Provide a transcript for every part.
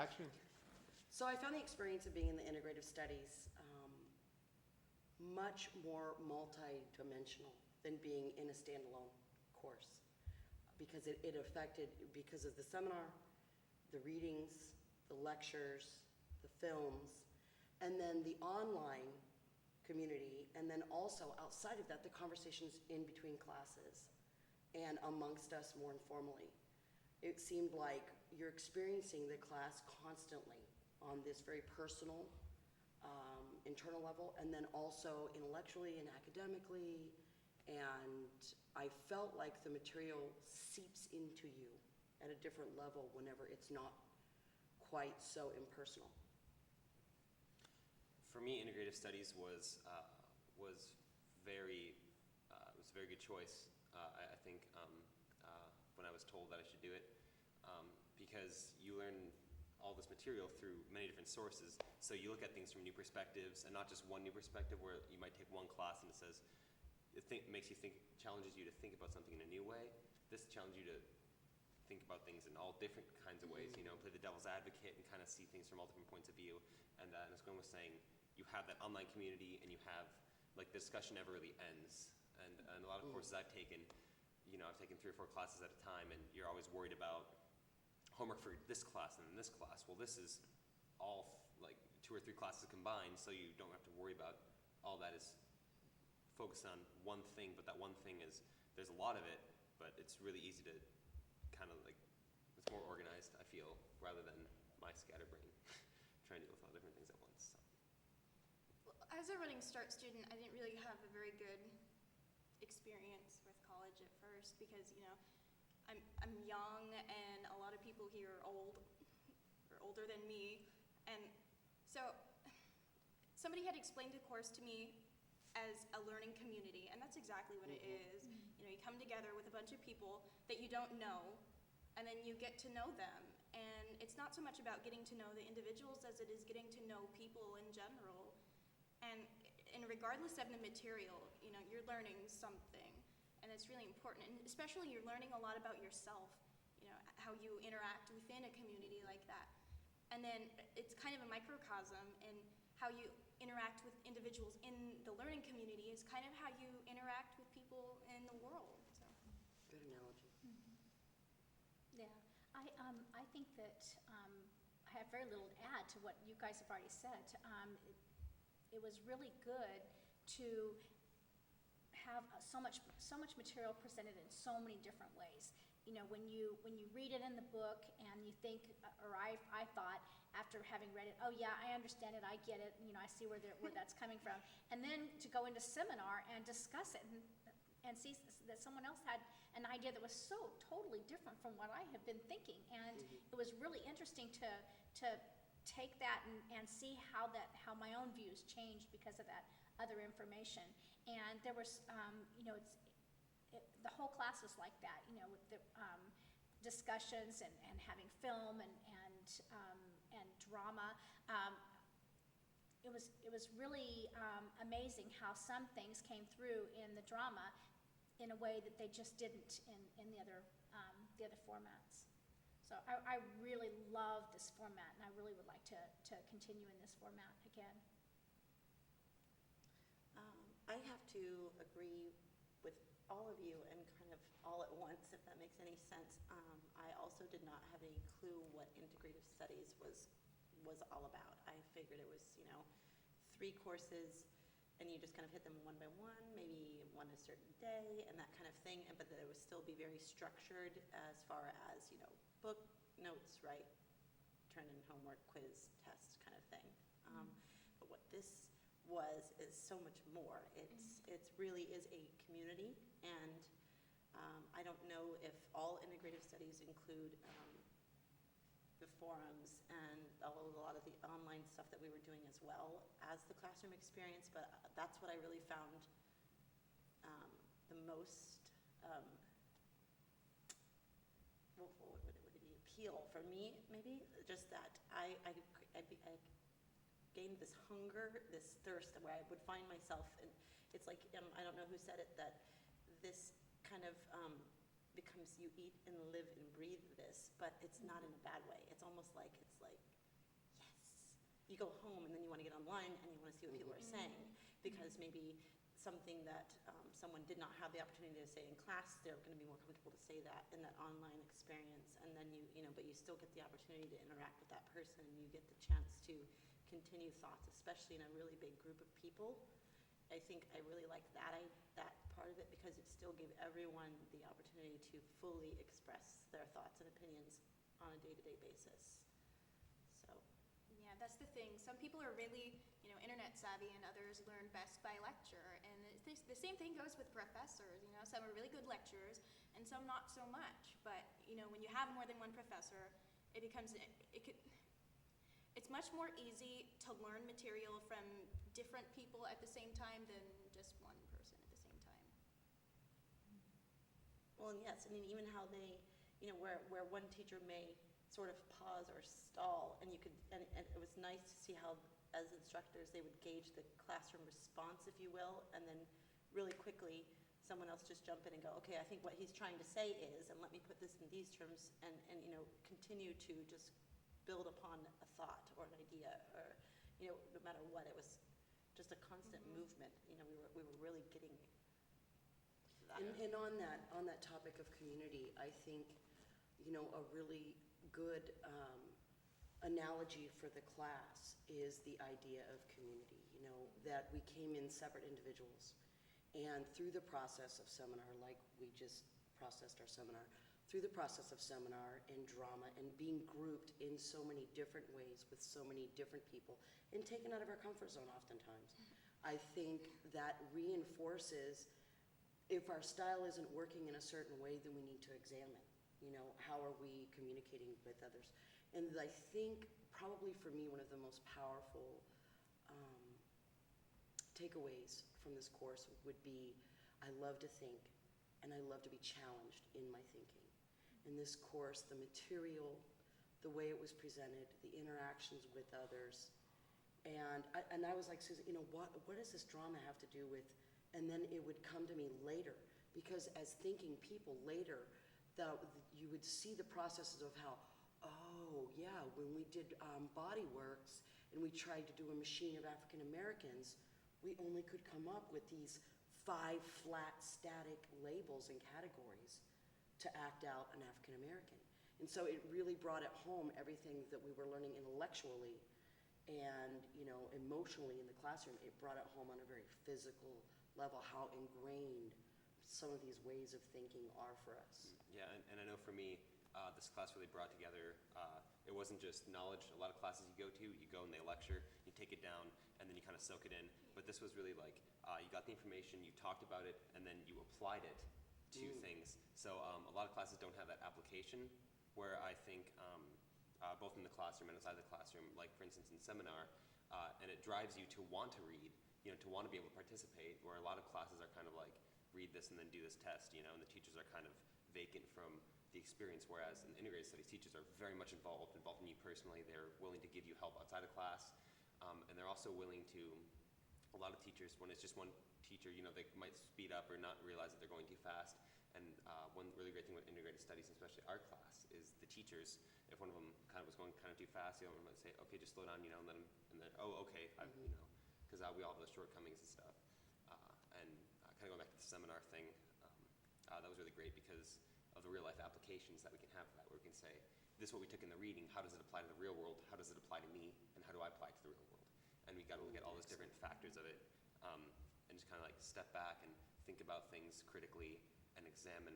Action. So I found the experience of being in the integrative studies much more multi-dimensional than being in a standalone course, because it affected, because of the seminar, the readings, the lectures, the films, and then the online community, and then also outside of that, the conversations in between classes and amongst us more informally. It seemed like you're experiencing the class constantly on this very personal, internal level, and then also intellectually and academically, and I felt like the material seeps into you at a different level whenever it's not quite so impersonal. For me, integrative studies was very it was a very good choice. I think when I was told that I should do it, because you learn all this material through many different sources. So you look at things from new perspectives, and not just one new perspective where you might take one class and it says, challenges you to think about something in a new way. This challenges you to think about things in all different kinds of ways, you know, play the devil's advocate and kind of see things from all different points of view. And as Gwen was saying, you have that online community, and you have, like, the discussion never really ends. And a lot of courses I've taken, you know, I've taken 3 or 4 classes at a time, and you're always worried about homework for this class and then this class. Well, this is all like 2 or 3 classes combined, so you don't have to worry about all that is focused on one thing, but that one thing is, there's a lot of it, but it's really easy to kind of like, it's more organized, I feel, rather than my scatterbrain trying to deal with all different things at once. So. Well, as a Running Start student, I didn't really have a very good experience with college at first because, you know, I'm young, and a lot of people here are old, or older than me, and so somebody had explained the course to me as a learning community, and that's exactly what it is. You know, you come together with a bunch of people that you don't know, and then you get to know them, and it's not so much about getting to know the individuals as it is getting to know people in general, and regardless of the material, you know, you're learning something. And it's really important, and especially you're learning a lot about yourself, you know, how you interact within a community like that. And then it's kind of a microcosm, and how you interact with individuals in the learning community is kind of how you interact with people in the world. So. Good analogy. Yeah, I think that I have very little to add to what you guys have already said. It was really good to have so much material presented in so many different ways. You know, when you read it in the book and you think, or I thought after having read it, oh yeah, I understand it, I get it, you know, I see where that's coming from. And then to go into seminar and discuss it and see that someone else had an idea that was so totally different from what I had been thinking. And it was really interesting to take that and see how my own views changed because of that other information. And there was, you know, the whole class was like that, you know, with the discussions and having film and drama. It was really amazing how some things came through in the drama in a way that they just didn't in the other formats. So I really love this format, and I really would like to continue in this format again. I have to agree with all of you and kind of all at once, if that makes any sense. I also did not have any clue what integrative studies was all about. I figured it was, you know, 3 courses, and you just kind of hit them one by one, maybe one a certain day, and that kind of thing, but that it would still be very structured as far as, you know, book notes, right, turn in homework, quiz, test kind of thing. But what this is so much more. It really is a community, and I don't know if all integrative studies include the forums and a lot of the online stuff that we were doing as well as the classroom experience, but that's what I really found the most, what would it be, appeal for me, maybe, just that I gained this hunger, this thirst, where I would find myself, and it's like, I don't know who said it, that this kind of becomes, you eat and live and breathe this, but it's not in a bad way. It's almost like, it's like you go home and then you want to get online and you want to see what people are saying, because maybe something that someone did not have the opportunity to say in class, they're going to be more comfortable to say that in that online experience, and then but you still get the opportunity to interact with that person, you get the chance to continue thoughts, especially in a really big group of people. I think I really like that part of it, because it still gave everyone the opportunity to fully express their thoughts and opinions on a day-to-day basis. So, Yeah, that's the thing. Some people are really, internet savvy, and others learn best by lecture. And the same thing goes with professors. Some are really good lecturers, and some not so much. But when you have more than one professor, it's much more easy to learn material from different people at the same time than just one person at the same time. well, and yes, I mean, even how they, where one teacher may sort of pause or stall, and and it was nice to see how, as instructors, they would gauge the classroom response, if you will, and then really quickly, someone else just jump in and go, okay, I think what he's trying to say is, and let me put this in these terms, and continue to just build upon a thought or an idea, or, no matter what, it was just a constant movement. We were really getting that. And on that topic of community, I think, a really good analogy for the class is the idea of community, that we came in separate individuals. And through the process of seminar, like we just processed our seminar, through the process of seminar and drama and being grouped in so many different ways with so many different people and taken out of our comfort zone oftentimes, I think that reinforces, if our style isn't working in a certain way, then we need to examine, how are we communicating with others? And I think probably for me, one of the most powerful takeaways from this course would be, I love to think and I love to be challenged in my thinking. In this course, the material, the way it was presented, the interactions with others, and I was like, Susan, what does this drama have to do with? And then it would come to me later, because as thinking people later, you would see the processes of how, oh yeah, when we did Bodyworks and we tried to do a machine of African Americans, we only could come up with these 5 flat static labels and categories to act out an African American. And so it really brought it home, everything that we were learning intellectually and emotionally in the classroom. It brought it home on a very physical level, how ingrained some of these ways of thinking are for us. Yeah, and I know for me, this class really brought together, it wasn't just knowledge. A lot of classes you go and they lecture, you take it down, and then you kind of soak it in. But this was really like, you got the information, you talked about it, and then you applied it to things. So a lot of classes don't have that application, where I think, both in the classroom and outside the classroom, like for instance in seminar, and it drives you to want to read, to want to be able to participate, where a lot of classes are kind of like, read this and then do this test, and the teachers are kind of vacant from the experience, whereas in integrated studies, teachers are very much involved in you personally. They're willing to give you help outside of class, and they're also willing to, a lot of teachers, when it's just one teacher, they might speed up or not realize that they're going too fast. And one really great thing with integrated studies, especially our class, is the teachers, if one of them kind of was going kind of too fast, the other one might say, okay, just slow down, and let them, and then, oh, okay, because we all have those shortcomings and stuff. And kind of going back to the seminar thing, that was really great because of the real life applications that we can have for that, where we can say, this is what we took in the reading, how does it apply to the real world, how does it apply to me, and how do I apply it to the real world? And we got to look at all those different factors of it, and just kind of like step back and think about things critically and examine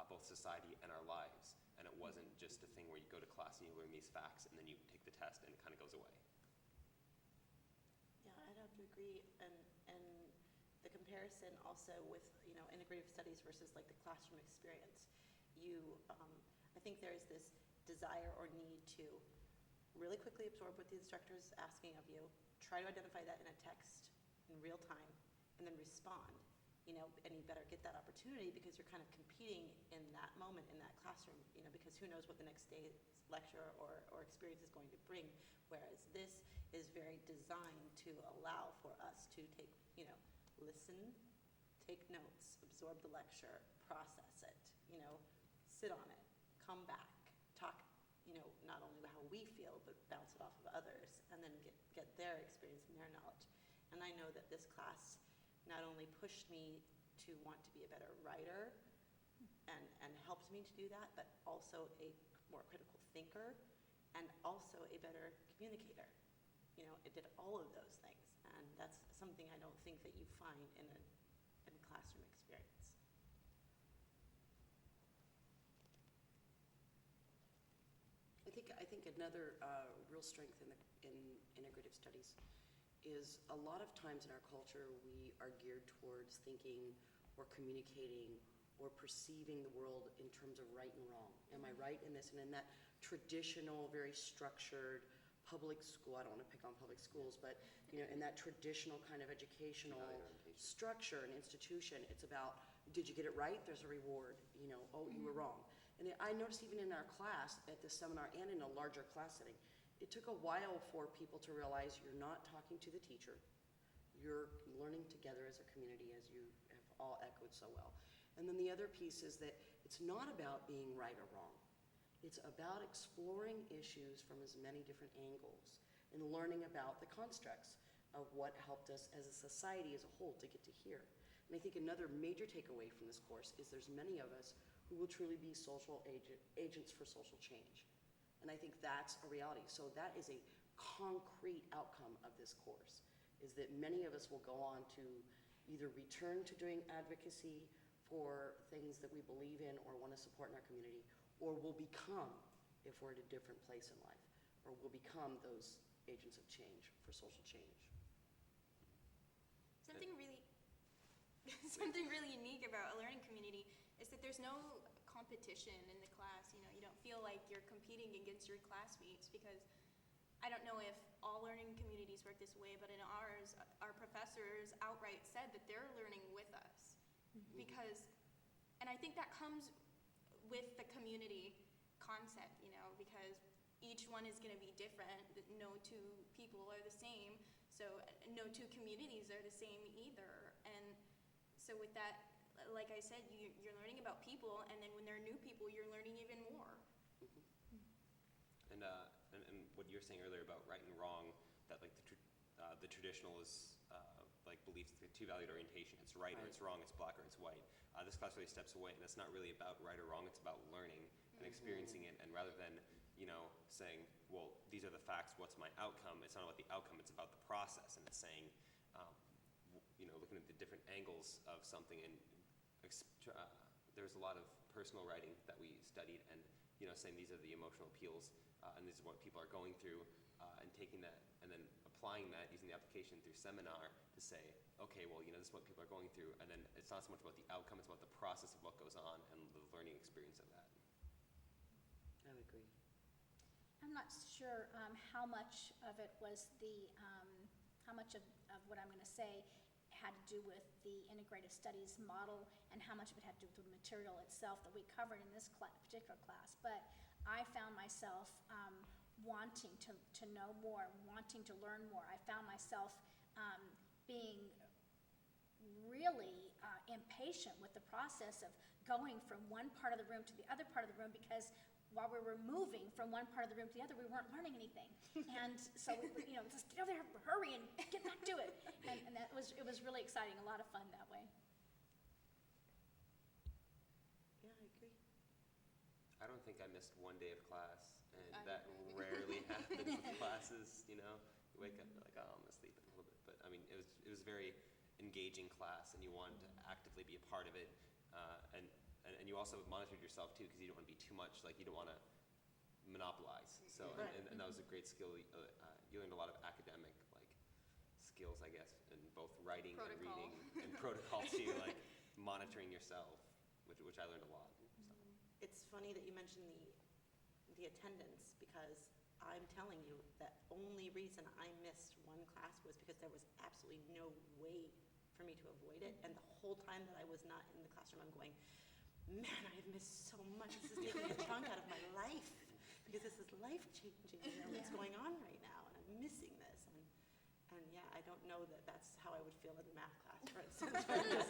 both society and our lives. And it wasn't just a thing where you go to class and you learn these facts and then you take the test and it kind of goes away. Yeah, I'd have to agree, and the comparison also with, integrative studies versus like the classroom experience. I think there's this desire or need to really quickly absorb what the instructor is asking of you, try to identify that in a text in real time, and then respond, and you better get that opportunity because you're kind of competing in that moment in that classroom, because who knows what the next day's lecture or experience is going to bring, whereas this is very designed to allow for us to take, listen, take notes, absorb the lecture, process it, sit on it, come back, talk, not only how we feel, but bounce it off of others, and then get their experience and their knowledge. And I know that this class not only pushed me to want to be a better writer and helped me to do that, but also a more critical thinker and also a better communicator. It did all of those things, and that's something I don't think that you find in a classroom experience. I think another real strength in integrative studies is a lot of times in our culture, we are geared towards thinking or communicating or perceiving the world in terms of right and wrong. Am I right in this? And in that traditional, very structured public school, I don't want to pick on public schools, but in that traditional kind of educational structure and institution, it's about, did you get it right? There's a reward. Oh, you were wrong. And I noticed even in our class at this seminar and in a larger class setting, it took a while for people to realize you're not talking to the teacher. You're learning together as a community, as you have all echoed so well. And then the other piece is that it's not about being right or wrong. It's about exploring issues from as many different angles and learning about the constructs of what helped us as a society as a whole to get to here. And I think another major takeaway from this course is there's many of us who will truly be social agents for social change. And I think that's a reality. So that is a concrete outcome of this course, is that many of us will go on to either return to doing advocacy for things that we believe in or want to support in our community, or will become, if we're at a different place in life, or will become those agents of change for social change. Something really unique about a learning community is that there's no competition in the class. You don't feel like you're competing against your classmates, because I don't know if all learning communities work this way, but in ours, our professors outright said that they're learning with us. Because, and I think that comes with the community concept, because each one is going to be different. No two people are the same, so no two communities are the same either. And so with that, like I said, you're learning about people, and then when there are new people, you're learning even more. And what you were saying earlier about right and wrong, that like the traditional is like beliefs, the two-valued orientation. It's right or it's wrong, it's black or it's white. This class really steps away, and it's not really about right or wrong, it's about learning and experiencing it. And rather than, saying, well, these are the facts, what's my outcome? It's not about the outcome, it's about the process. And it's saying, looking at the different angles of something. And there's a lot of personal writing that we studied, and, saying these are the emotional appeals, and this is what people are going through, and taking that and then applying that, using the application through seminar to say, okay, well, this is what people are going through. And then it's not so much about the outcome, it's about the process of what goes on and the learning experience of that. I would agree. I'm not sure how much of it was how much of what I'm going to say had to do with the integrative studies model, and how much of it had to do with the material itself that we covered in this particular class. But I found myself wanting to know more, wanting to learn more. I found myself being really impatient with the process of going from one part of the room to the other part of the room, because while we were moving from one part of the room to the other, we weren't learning anything. And so we just get over there, hurry, and get back to it. And it was really exciting, a lot of fun that way. Yeah, I agree. I don't think I missed one day of class, and that rarely happens with classes. You wake up and you're like, oh, I'm gonna sleep in a little bit. But I mean, it was very engaging class, and you wanted to actively be a part of it. And you also monitored yourself too, because you don't want to be too much, like you don't want to monopolize. So and that was a great skill. You learned a lot of academic skills, I guess, in both writing and reading and protocol too, like monitoring yourself, which I learned a lot. So. It's funny that you mentioned the attendance, because I'm telling you that only reason I missed one class was because there was absolutely no way for me to avoid it. And the whole time that I was not in the classroom, I'm going, man, I have missed so much. This is taking a chunk out of my life, because this is life-changing, what's going on right now, and I'm missing this. And yeah, I don't know that that's how I would feel in a math class, for instance.